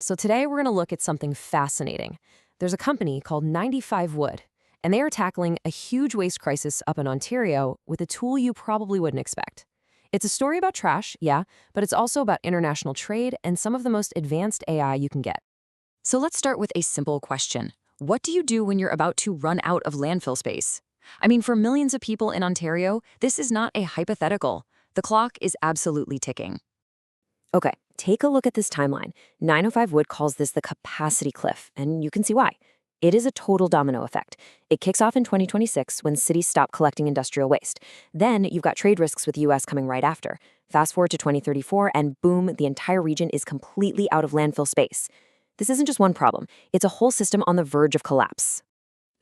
So today we're going to look at something fascinating. There's a company called 95 Wood, and they are tackling a huge waste crisis up in Ontario with a tool you probably wouldn't expect. It's a story about trash, yeah, but it's also about international trade and some of the most advanced AI you can get. So let's start with a simple question. What do you do when you're about to run out of landfill space? I mean, for millions of people in Ontario, this is not a hypothetical. The clock is absolutely ticking. Okay, take a look at this timeline. 905 Wood calls this the capacity cliff, and you can see why. It is a total domino effect. It kicks off in 2026 when cities stop collecting industrial waste. Then you've got trade risks with the US coming right after. Fast forward to 2034, and boom, the entire region is completely out of landfill space. This isn't just one problem, it's a whole system on the verge of collapse.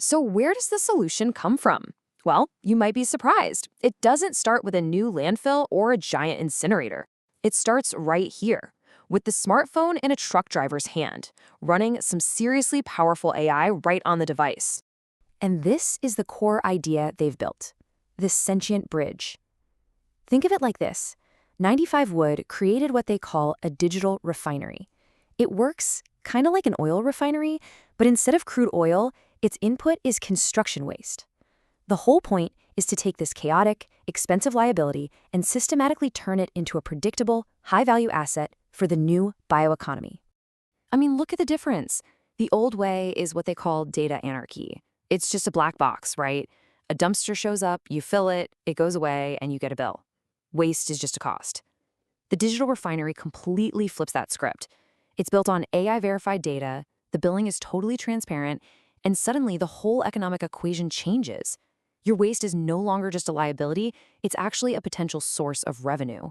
So where does the solution come from? Well, you might be surprised. It doesn't start with a new landfill or a giant incinerator. It starts right here, with the smartphone in a truck driver's hand, running some seriously powerful AI right on the device. And this is the core idea they've built, the Sentient Bridge. Think of it like this. 95 Wood created what they call a digital refinery. It works kind of like an oil refinery, but instead of crude oil, its input is construction waste. The whole point is to take this chaotic, expensive liability and systematically turn it into a predictable, high-value asset for the new bioeconomy. I mean, look at the difference. The old way is what they call data anarchy. It's just a black box, right? A dumpster shows up, you fill it, it goes away, and you get a bill. Waste is just a cost. The digital refinery completely flips that script. It's built on AI-verified data, the billing is totally transparent, and suddenly the whole economic equation changes. Your waste is no longer just a liability, it's actually a potential source of revenue.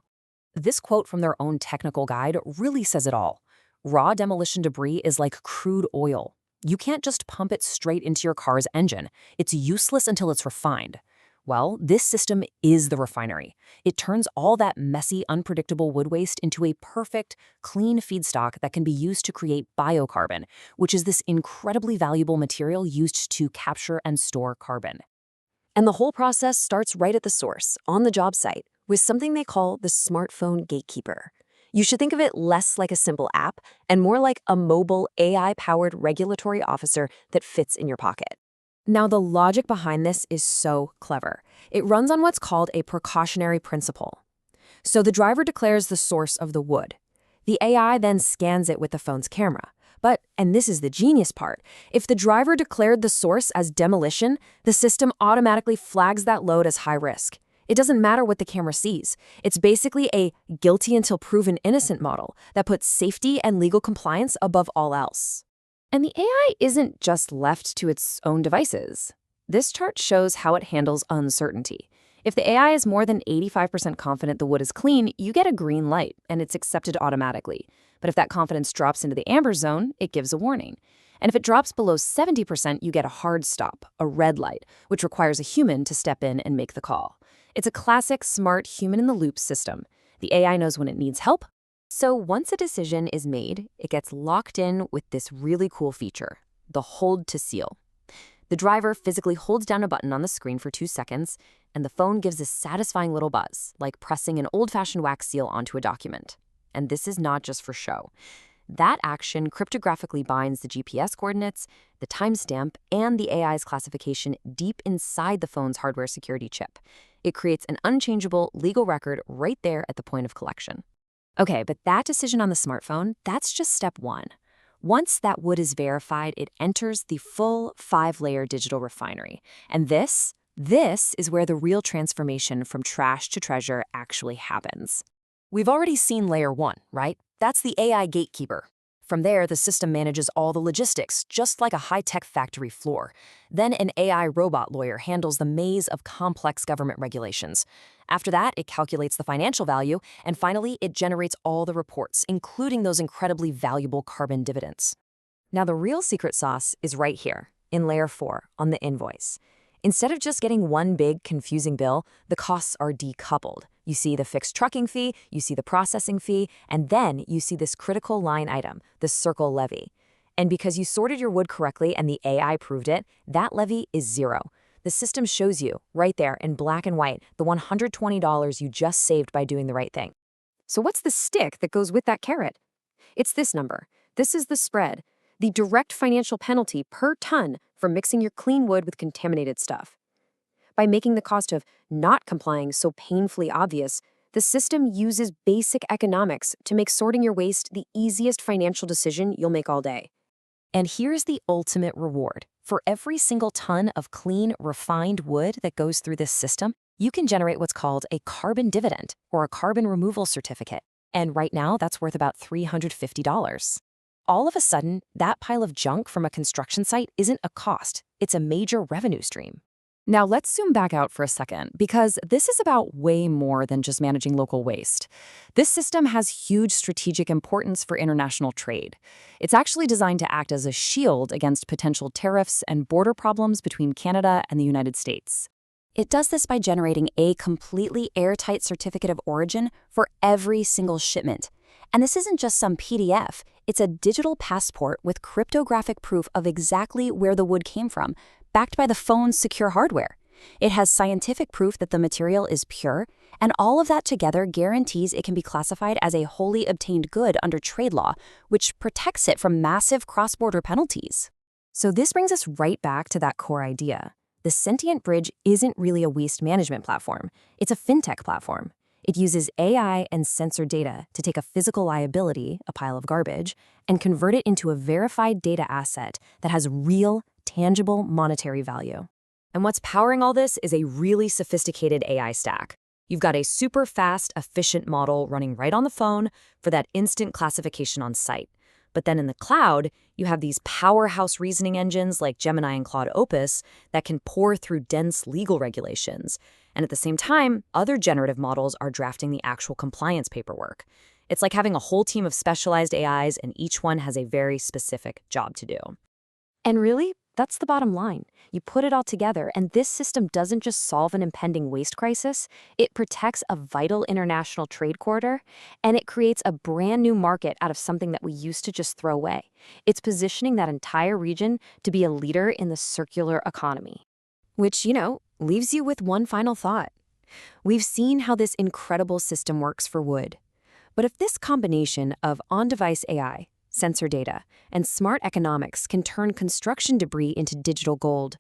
This quote from their own technical guide really says it all. Raw demolition debris is like crude oil. You can't just pump it straight into your car's engine. It's useless until it's refined. Well, this system is the refinery. It turns all that messy, unpredictable wood waste into a perfect, clean feedstock that can be used to create biocarbon, which is this incredibly valuable material used to capture and store carbon. And the whole process starts right at the source, on the job site, with something they call the smartphone gatekeeper. You should think of it less like a simple app and more like a mobile AI-powered regulatory officer that fits in your pocket. Now, the logic behind this is so clever. It runs on what's called a precautionary principle. So the driver declares the source of the wood. The AI then scans it with the phone's camera. But, and this is the genius part, if the driver declared the source as demolition, the system automatically flags that load as high risk. It doesn't matter what the camera sees. It's basically a guilty until proven innocent model that puts safety and legal compliance above all else. And the AI isn't just left to its own devices. This chart shows how it handles uncertainty. If the AI is more than 85% confident the wood is clean, you get a green light, and it's accepted automatically. But if that confidence drops into the amber zone, it gives a warning. And if it drops below 70%, you get a hard stop, a red light, which requires a human to step in and make the call. It's a classic smart human-in-the-loop system. The AI knows when it needs help. So once a decision is made, it gets locked in with this really cool feature, the hold to seal. The driver physically holds down a button on the screen for 2 seconds, and the phone gives a satisfying little buzz, like pressing an old-fashioned wax seal onto a document. And this is not just for show. That action cryptographically binds the GPS coordinates, the timestamp, and the AI's classification deep inside the phone's hardware security chip. It creates an unchangeable legal record right there at the point of collection. Okay, but that decision on the smartphone, that's just step one. Once that wood is verified, it enters the full 5-layer digital refinery. And this is where the real transformation from trash to treasure actually happens. We've already seen layer 1, right? That's the AI gatekeeper. From there, the system manages all the logistics, just like a high-tech factory floor. Then an AI robot lawyer handles the maze of complex government regulations. After that, it calculates the financial value, and finally, it generates all the reports, including those incredibly valuable carbon dividends. Now, the real secret sauce is right here, in layer 4, on the invoice. Instead of just getting one big, confusing bill, the costs are decoupled. You see the fixed trucking fee, you see the processing fee, and then you see this critical line item, the circle levy. And because you sorted your wood correctly and the AI proved it, that levy is zero. The system shows you, right there in black and white, the $120 you just saved by doing the right thing. So what's the stick that goes with that carrot? It's this number, This is the spread, the direct financial penalty per ton for mixing your clean wood with contaminated stuff. By making the cost of not complying so painfully obvious, the system uses basic economics to make sorting your waste the easiest financial decision you'll make all day. And here's the ultimate reward. For every single ton of clean, refined wood that goes through this system, you can generate what's called a carbon dividend or a carbon removal certificate. And right now, that's worth about $350. All of a sudden, that pile of junk from a construction site isn't a cost. It's a major revenue stream. Now let's zoom back out for a second, because this is about way more than just managing local waste. This system has huge strategic importance for international trade. It's actually designed to act as a shield against potential tariffs and border problems between Canada and the United States. It does this by generating a completely airtight certificate of origin for every single shipment. And this isn't just some PDF, it's a digital passport with cryptographic proof of exactly where the wood came from, backed by the phone's secure hardware. It has scientific proof that the material is pure, and all of that together guarantees it can be classified as a wholly obtained good under trade law, which protects it from massive cross-border penalties. So this brings us right back to that core idea. The Sentient Bridge isn't really a waste management platform. It's a fintech platform. It uses AI and sensor data to take a physical liability, a pile of garbage, and convert it into a verified data asset that has real, tangible monetary value. And what's powering all this is a really sophisticated AI stack. You've got a super fast, efficient model running right on the phone for that instant classification on site. But then in the cloud, you have these powerhouse reasoning engines like Gemini and Claude Opus that can pore through dense legal regulations. And at the same time, other generative models are drafting the actual compliance paperwork. It's like having a whole team of specialized AIs, and each one has a very specific job to do. And really, that's the bottom line. You put it all together, and this system doesn't just solve an impending waste crisis, it protects a vital international trade corridor, and it creates a brand new market out of something that we used to just throw away. It's positioning that entire region to be a leader in the circular economy. Which, leaves you with one final thought. We've seen how this incredible system works for wood. But if this combination of on-device AI, sensor data, and smart economics can turn construction debris into digital gold,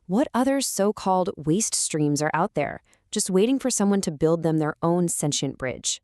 what other so-called waste streams are out there, just waiting for someone to build them their own sentient bridge?